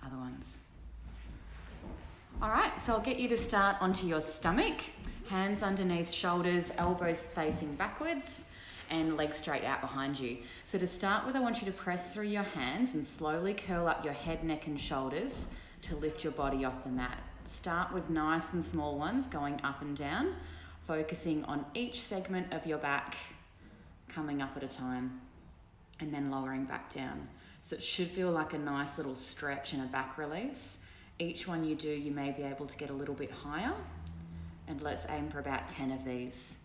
other ones. All right, so I'll get you to start onto your stomach, hands underneath shoulders, elbows facing backwards, and legs straight out behind you. So to start with, I want you to press through your hands and slowly curl up your head, neck, and shoulders to lift your body off the mat. Start with nice and small ones going up and down, focusing on each segment of your back, coming up at a time, and then lowering back down. So it should feel like a nice little stretch and a back release. Each one you do, you may be able to get a little bit higher, and let's aim for about 10 of these.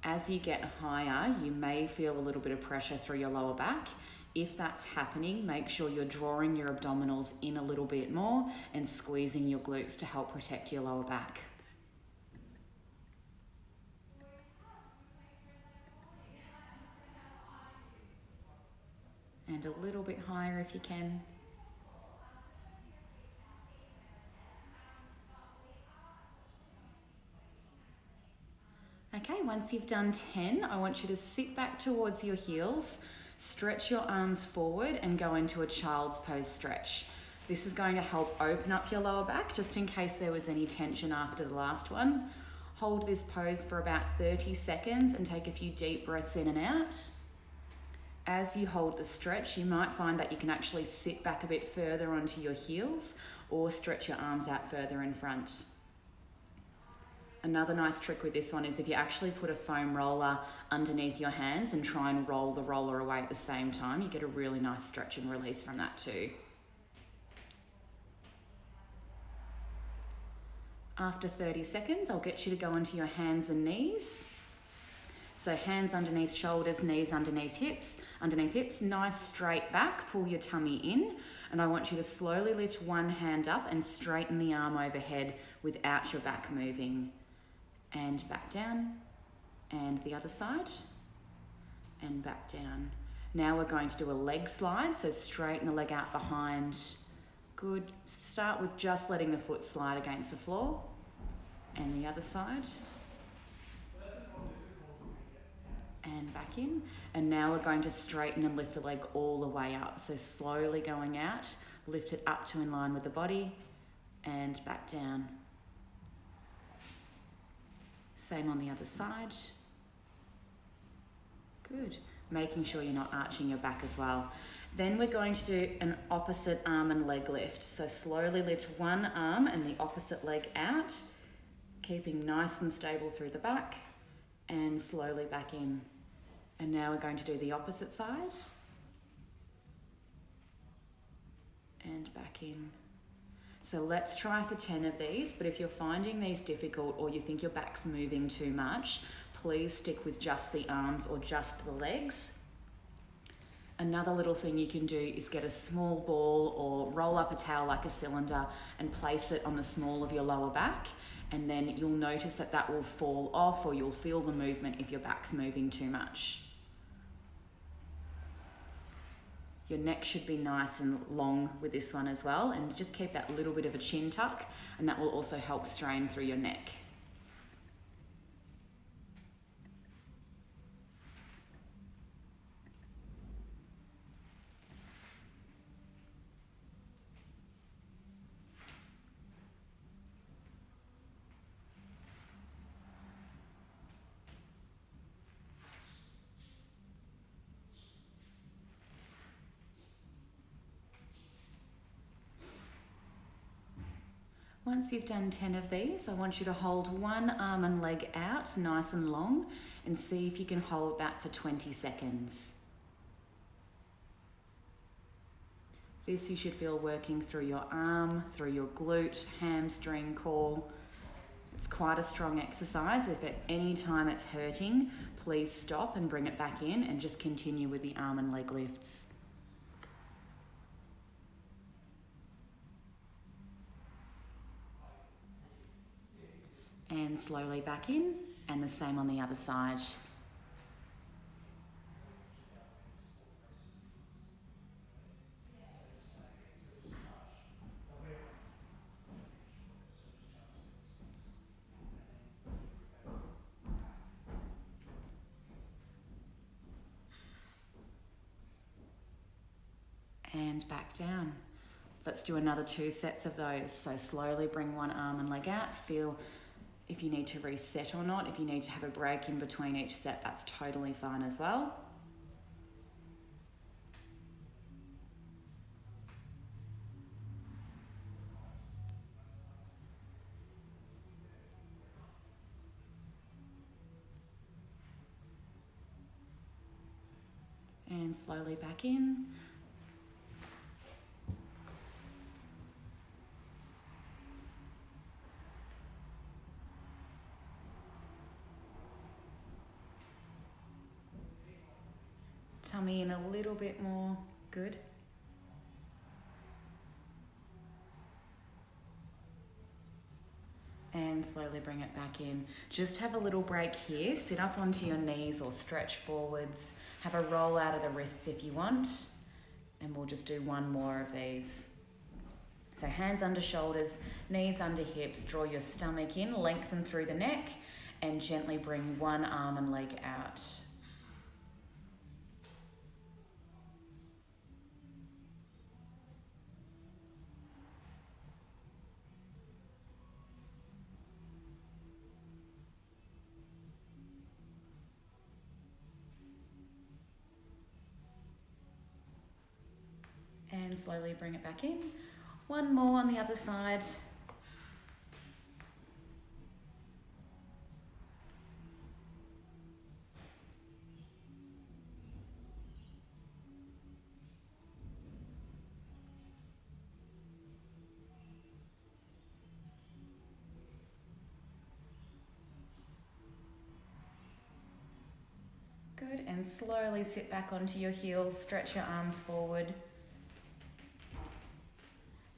As you get higher, you may feel a little bit of pressure through your lower back. If that's happening, make sure you're drawing your abdominals in a little bit more and squeezing your glutes to help protect your lower back. And a little bit higher if you can. Okay, once you've done 10, I want you to sit back towards your heels, stretch your arms forward and go into a child's pose stretch. This is going to help open up your lower back, just in case there was any tension after the last one. Hold this pose for about 30 seconds and take a few deep breaths in and out. As you hold the stretch, you might find that you can actually sit back a bit further onto your heels or stretch your arms out further in front. Another nice trick with this one is if you actually put a foam roller underneath your hands and try and roll the roller away at the same time, you get a really nice stretch and release from that too. After 30 seconds, I'll get you to go onto your hands and knees. So hands underneath shoulders, knees underneath hips, nice straight back, pull your tummy in, and I want you to slowly lift one hand up and straighten the arm overhead without your back moving. And back down, and the other side, and back down. Now we're going to do a leg slide, so straighten the leg out behind. Good. Start with just letting the foot slide against the floor, and the other side. And back in. And now we're going to straighten and lift the leg all the way up. So slowly going out, lift it up to in line with the body, and back down. Same on the other side. Good. Making sure you're not arching your back as well. Then we're going to do an opposite arm and leg lift. So slowly lift one arm and the opposite leg out, keeping nice and stable through the back, and slowly back in. And now we're going to do the opposite side. And back in. So let's try for 10 of these, but if you're finding these difficult or you think your back's moving too much, please stick with just the arms or just the legs. Another little thing you can do is get a small ball or roll up a towel like a cylinder and place it on the small of your lower back, and then you'll notice that that will fall off, or you'll feel the movement if your back's moving too much. Your neck should be nice and long with this one as well, and just keep that little bit of a chin tuck, and that will also help strain through your neck. Once you've done 10 of these, I want you to hold one arm and leg out nice and long and see if you can hold that for 20 seconds. This you should feel working through your arm, through your glute, hamstring, core. It's quite a strong exercise. If at any time it's hurting, please stop and bring it back in and just continue with the arm and leg lifts. And slowly back in, and the same on the other side. And back down. Let's do another 2 sets of those. So slowly bring one arm and leg out. Feel if you need to reset or not. If you need to have a break in between each set, that's totally fine as well. And slowly back in. Tummy in a little bit more. Good. And slowly bring it back in. Just have a little break here. Sit up onto your knees or stretch forwards. Have a roll out of the wrists if you want. And we'll just do one more of these. So hands under shoulders, knees under hips. Draw your stomach in, lengthen through the neck, and gently bring one arm and leg out. And slowly bring it back in. One more on the other side. Good, and slowly sit back onto your heels, stretch your arms forward.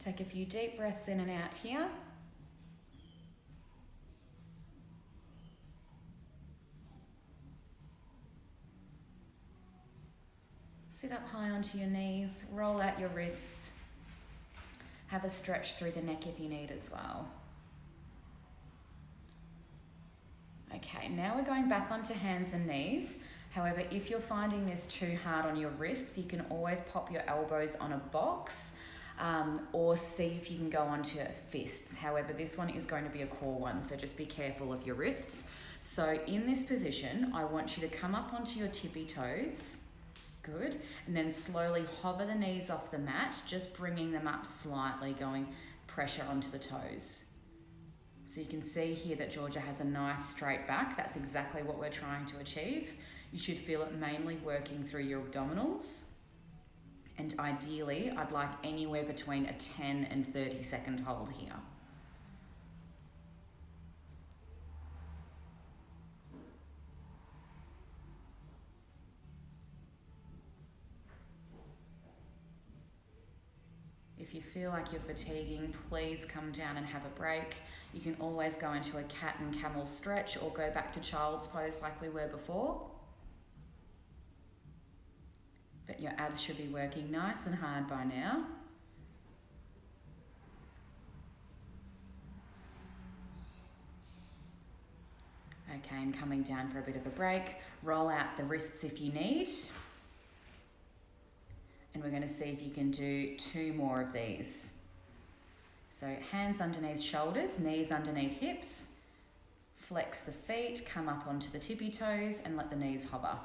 Take a few deep breaths in and out here. Sit up high onto your knees, roll out your wrists. Have a stretch through the neck if you need as well. Okay, now we're going back onto hands and knees. However, if you're finding this too hard on your wrists, you can always pop your elbows on a box or see if you can go onto fists. However, this one is going to be a core one, so just be careful of your wrists. So in this position, I want you to come up onto your tippy toes. Good. And then slowly hover the knees off the mat, just bringing them up slightly, going pressure onto the toes. So you can see here that Georgia has a nice straight back. That's exactly what we're trying to achieve. You should feel it mainly working through your abdominals. And ideally, I'd like anywhere between a 10 and 30 second hold here. If you feel like you're fatiguing, please come down and have a break. You can always go into a cat and camel stretch or go back to child's pose like we were before. But your abs should be working nice and hard by now. Okay, and coming down for a bit of a break. Roll out the wrists if you need. And we're going to see if you can do 2 more of these. So hands underneath shoulders, knees underneath hips. Flex the feet, come up onto the tippy toes and let the knees hover.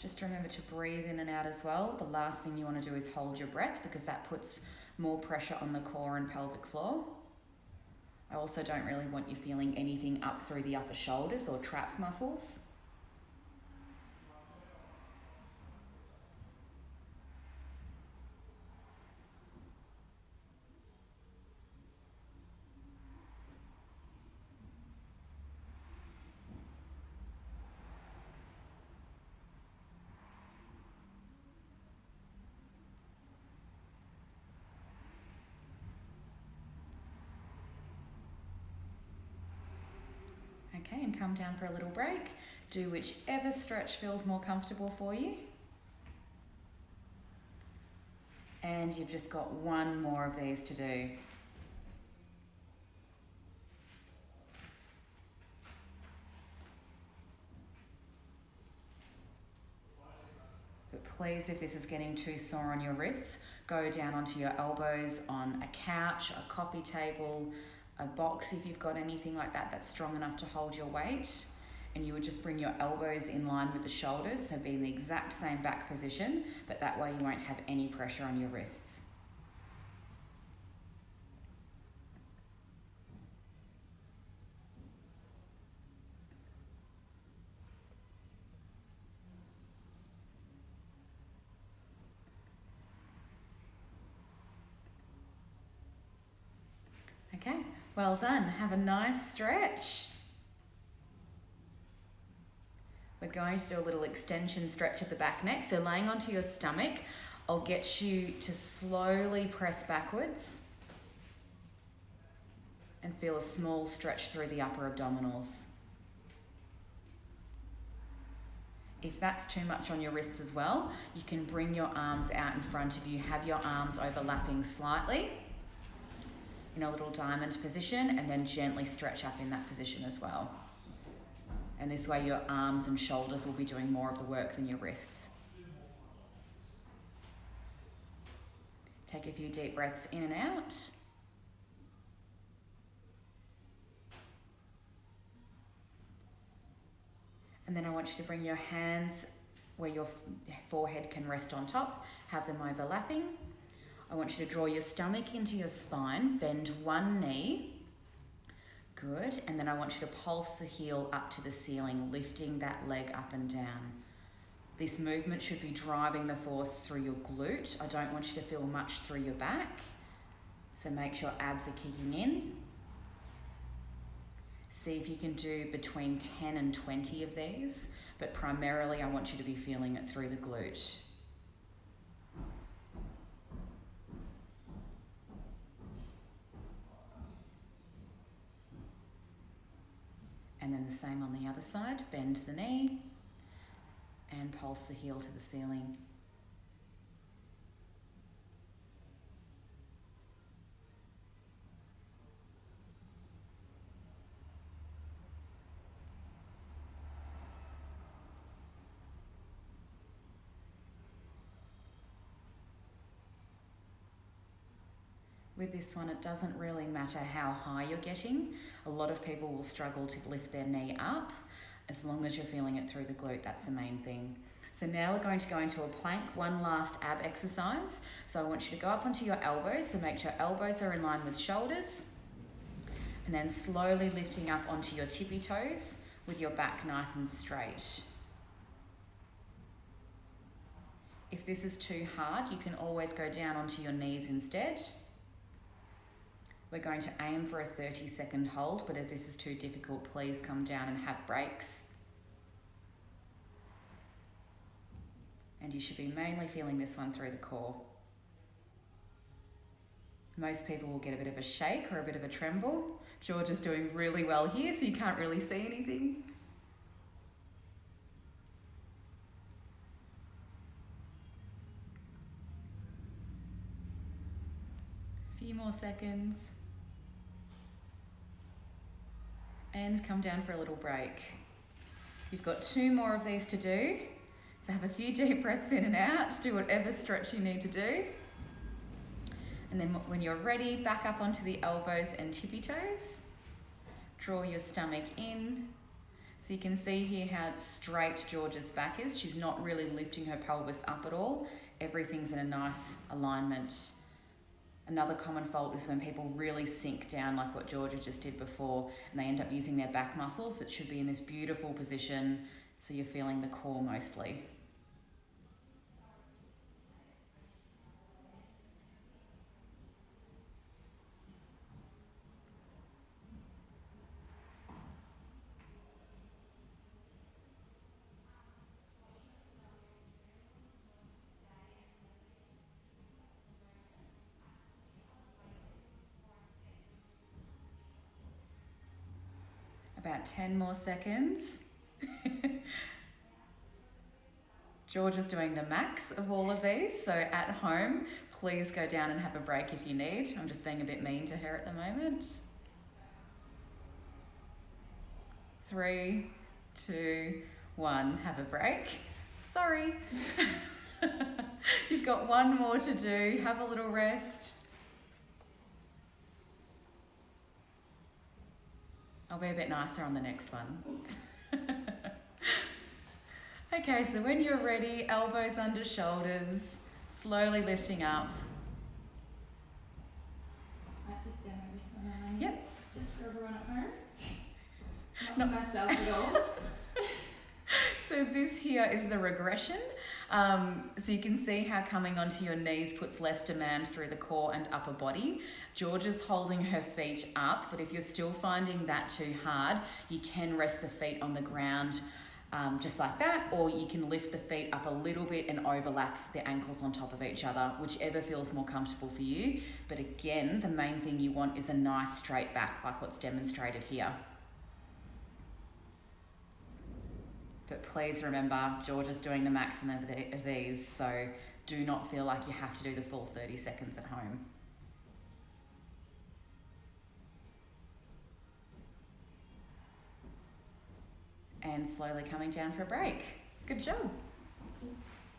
Just remember to breathe in and out as well. The last thing you want to do is hold your breath because that puts more pressure on the core and pelvic floor. I also don't really want you feeling anything up through the upper shoulders or trap muscles. Okay, and come down for a little break. Do whichever stretch feels more comfortable for you. And you've just got 1 more of these to do. Please, if this is getting too sore on your wrists, go down onto your elbows on a couch, a coffee table, a box if you've got anything like that that's strong enough to hold your weight. And you would just bring your elbows in line with the shoulders, so be in the exact same back position, but that way you won't have any pressure on your wrists. Okay, well done. Have a nice stretch. We're going to do a little extension stretch of the back neck. So laying onto your stomach, I'll get you to slowly press backwards and feel a small stretch through the upper abdominals. If that's too much on your wrists as well, you can bring your arms out in front of you, have your arms overlapping slightly in a little diamond position, and then gently stretch up in that position as well. And this way your arms and shoulders will be doing more of the work than your wrists. Take a few deep breaths in and out. And then I want you to bring your hands where your forehead can rest on top, have them overlapping. I want you to draw your stomach into your spine, bend one knee. Good, and then I want you to pulse the heel up to the ceiling, lifting that leg up and down. This movement should be driving the force through your glute. I don't want you to feel much through your back. So make sure abs are kicking in. See if you can do between 10 and 20 of these, but primarily I want you to be feeling it through the glute. And then the same on the other side, bend the knee and pulse the heel to the ceiling. With this one, it doesn't really matter how high you're getting. A lot of people will struggle to lift their knee up. As long as you're feeling it through the glute, that's the main thing. So now we're going to go into a plank, one last ab exercise. So I want you to go up onto your elbows, so make sure elbows are in line with shoulders. And then slowly lifting up onto your tippy toes with your back nice and straight. If this is too hard, you can always go down onto your knees instead. We're going to aim for a 30-second hold, but if this is too difficult, please come down and have breaks. And you should be mainly feeling this one through the core. Most people will get a bit of a shake or a bit of a tremble. George is doing really well here, so you can't really see anything. A few more seconds. And come down for a little break. You've got 2 more of these to do. So have a few deep breaths in and out. Do whatever stretch you need to do. And then when you're ready, back up onto the elbows and tippy toes. Draw your stomach in. So you can see here how straight George's back is. She's not really lifting her pelvis up at all. Everything's in a nice alignment. Another common fault is when people really sink down like what Georgia just did before, and they end up using their back muscles. It should be in this beautiful position so you're feeling the core mostly. About 10 more seconds. George is doing the max of all of these, so at home, please go down and have a break if you need. I'm just being a bit mean to her at the moment. 3, 2, 1, have a break. Sorry. You've got one more to do. Have a little rest. I'll be a bit nicer on the next one. Okay, so when you're ready, elbows under shoulders, slowly lifting up. I might just demo this one on. Yep. Just for everyone at home. Not myself at all. So this here is the regression. So you can see how coming onto your knees puts less demand through the core and upper body. Georgia's holding her feet up, but if you're still finding that too hard, you can rest the feet on the ground just like that, or you can lift the feet up a little bit and overlap the ankles on top of each other, whichever feels more comfortable for you. But again, the main thing you want is a nice straight back like what's demonstrated here. But please remember, Georgia's doing the maximum of these, so do not feel like you have to do the full 30 seconds at home. And slowly coming down for a break. Good job.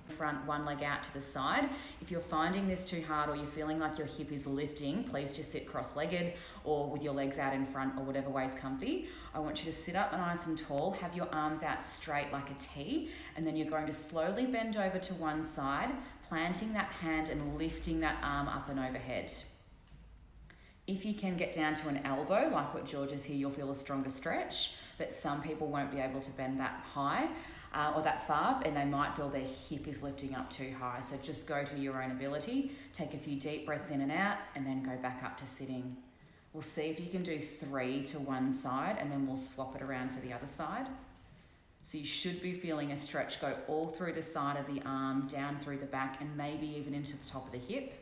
Front, one leg out to the side. If you're finding this too hard or you're feeling like your hip is lifting, please just sit cross-legged or with your legs out in front or whatever way's comfy. I want you to sit up nice and tall, have your arms out straight like a T, and then you're going to slowly bend over to one side, planting that hand and lifting that arm up and overhead. If you can get down to an elbow, like what Georgia's here, you'll feel a stronger stretch, but some people won't be able to bend that high or that far, and they might feel their hip is lifting up too high. So just go to your own ability, take a few deep breaths in and out, and then go back up to sitting. We'll see if you can do 3 to one side, and then we'll swap it around for the other side. So you should be feeling a stretch go all through the side of the arm, down through the back, and maybe even into the top of the hip.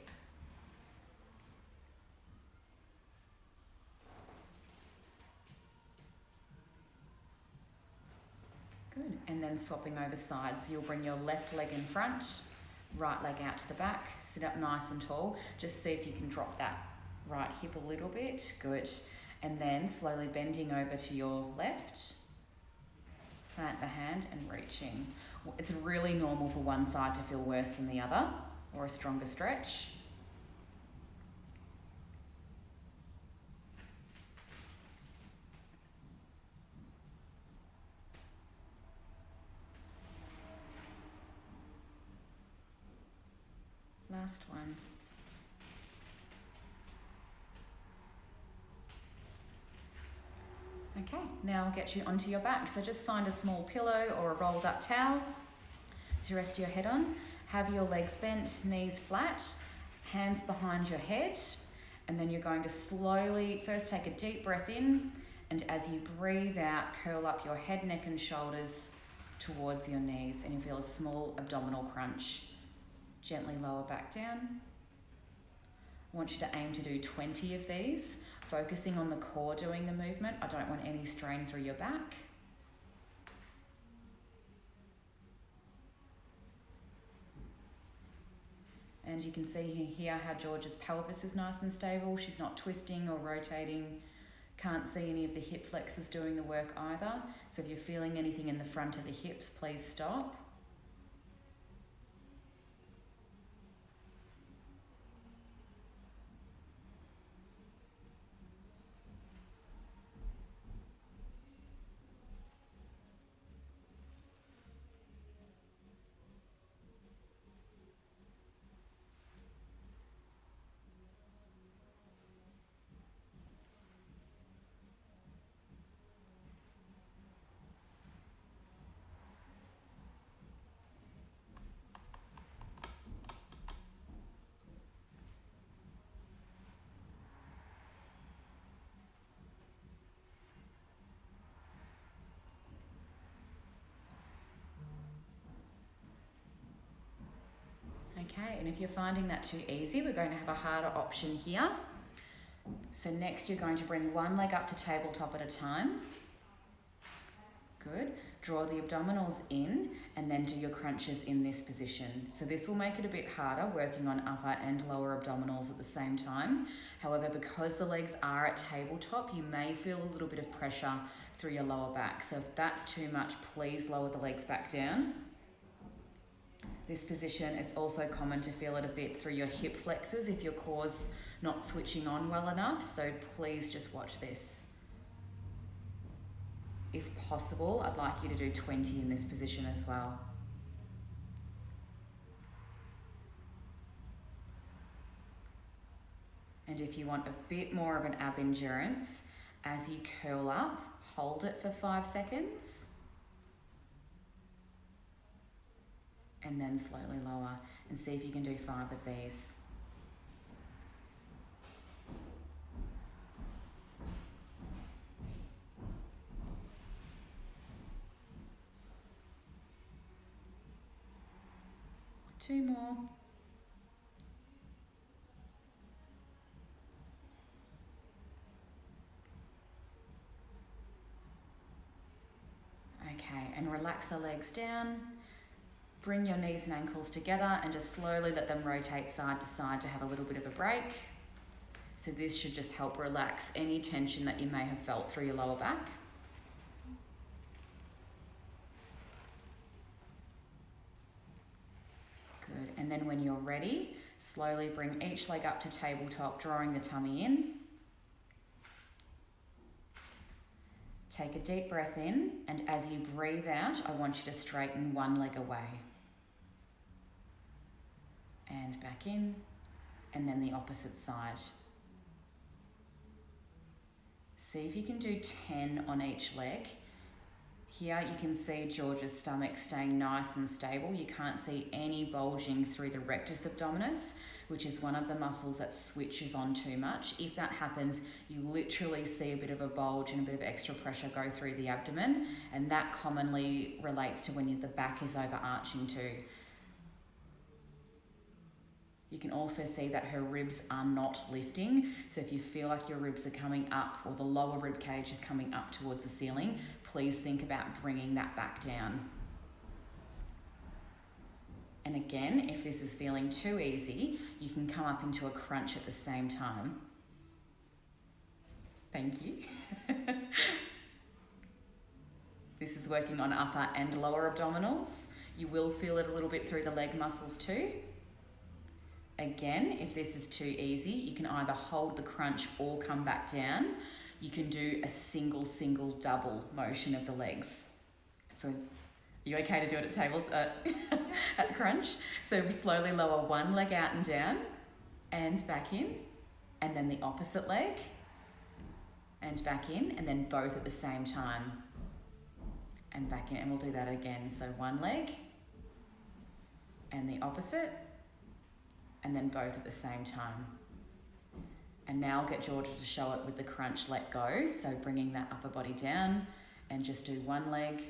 Good, and then swapping over sides. So you'll bring your left leg in front, right leg out to the back, sit up nice and tall. Just see if you can drop that right hip a little bit. Good, and then slowly bending over to your left, plant the hand and reaching. It's really normal for one side to feel worse than the other or a stronger stretch. Last one. Okay, now I'll get you onto your back. So just find a small pillow or a rolled up towel to rest your head on. Have your legs bent, knees flat, hands behind your head, and then you're going to slowly first take a deep breath in, and as you breathe out, curl up your head, neck and shoulders towards your knees, and you feel a small abdominal crunch. Gently lower back down. I want you to aim to do 20 of these, focusing on the core doing the movement. I don't want any strain through your back. And you can see here how Georgia's pelvis is nice and stable. She's not twisting or rotating. Can't see any of the hip flexors doing the work either. So if you're feeling anything in the front of the hips, please stop. Okay, and if you're finding that too easy, we're going to have a harder option here. So next you're going to bring one leg up to tabletop at a time. Good. Draw the abdominals in and then do your crunches in this position. So this will make it a bit harder, working on upper and lower abdominals at the same time. However, because the legs are at tabletop, you may feel a little bit of pressure through your lower back. So if that's too much, please lower the legs back down. This position, it's also common to feel it a bit through your hip flexors if your core's not switching on well enough, so please just watch this. If possible, I'd like you to do 20 in this position as well. And if you want a bit more of an ab endurance, as you curl up, hold it for 5 seconds. And then slowly lower, and see if you can do 5 of these. Two more. Okay, and relax the legs down. Bring your knees and ankles together and just slowly let them rotate side to side to have a little bit of a break. So this should just help relax any tension that you may have felt through your lower back. Good, and then when you're ready, slowly bring each leg up to tabletop, drawing the tummy in. Take a deep breath in, and as you breathe out, I want you to straighten one leg away. And back in, and then the opposite side. See if you can do 10 on each leg. Here you can see George's stomach staying nice and stable. You can't see any bulging through the rectus abdominis, which is one of the muscles that switches on too much. If that happens, you literally see a bit of a bulge and a bit of extra pressure go through the abdomen, and that commonly relates to when the back is overarching too. You can also see that her ribs are not lifting. So if you feel like your ribs are coming up or the lower rib cage is coming up towards the ceiling, please think about bringing that back down. And again, if this is feeling too easy, you can come up into a crunch at the same time. Thank you. This is working on upper and lower abdominals. You will feel it a little bit through the leg muscles too. Again, if this is too easy, you can either hold the crunch or come back down. You can do a single, double motion of the legs. So, are you okay to do it at at crunch? So we slowly lower one leg out and down, and back in, and then the opposite leg, and back in, and then both at the same time, and back in, and we'll do that again. So one leg, and the opposite, and then both at the same time. And now I'll get Georgia to show it with the crunch let go. So bringing that upper body down, and just do one leg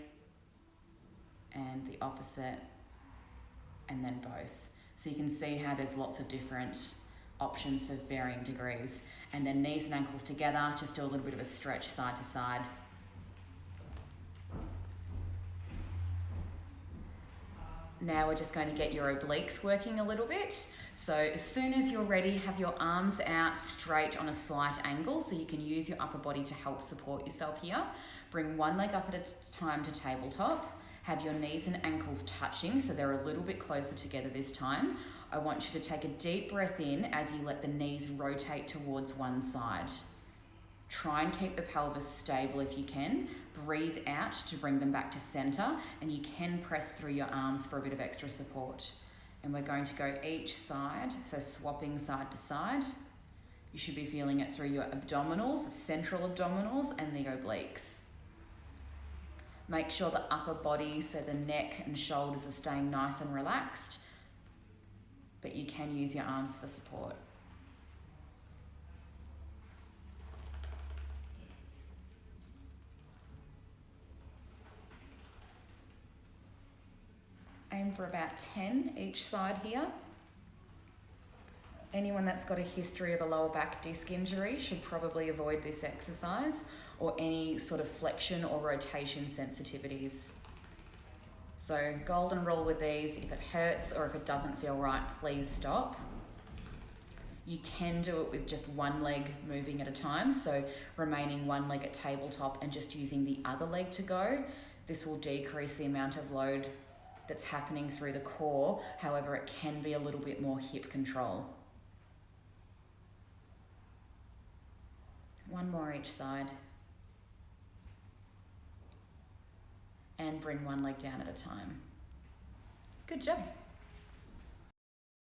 and the opposite, and then both. So you can see how there's lots of different options for varying degrees. And then knees and ankles together, just do a little bit of a stretch side to side. Now we're just going to get your obliques working a little bit. So as soon as you're ready, have your arms out straight on a slight angle so you can use your upper body to help support yourself here. Bring one leg up at a time to tabletop. Have your knees and ankles touching so they're a little bit closer together this time. I want you to take a deep breath in as you let the knees rotate towards one side. Try and keep the pelvis stable if you can. Breathe out to bring them back to center, and you can press through your arms for a bit of extra support. And we're going to go each side, so swapping side to side. You should be feeling it through your abdominals, the central abdominals, and the obliques. Make sure the upper body, so the neck and shoulders are staying nice and relaxed, but you can use your arms for support. Aim for about 10 each side here. Anyone that's got a history of a lower back disc injury should probably avoid this exercise, or any sort of flexion or rotation sensitivities. So golden rule with these, if it hurts or if it doesn't feel right, please stop. You can do it with just one leg moving at a time, so remaining one leg at tabletop and just using the other leg to go. This will decrease the amount of load that's happening through the core. However, it can be a little bit more hip control. One more each side. And bring one leg down at a time. Good job.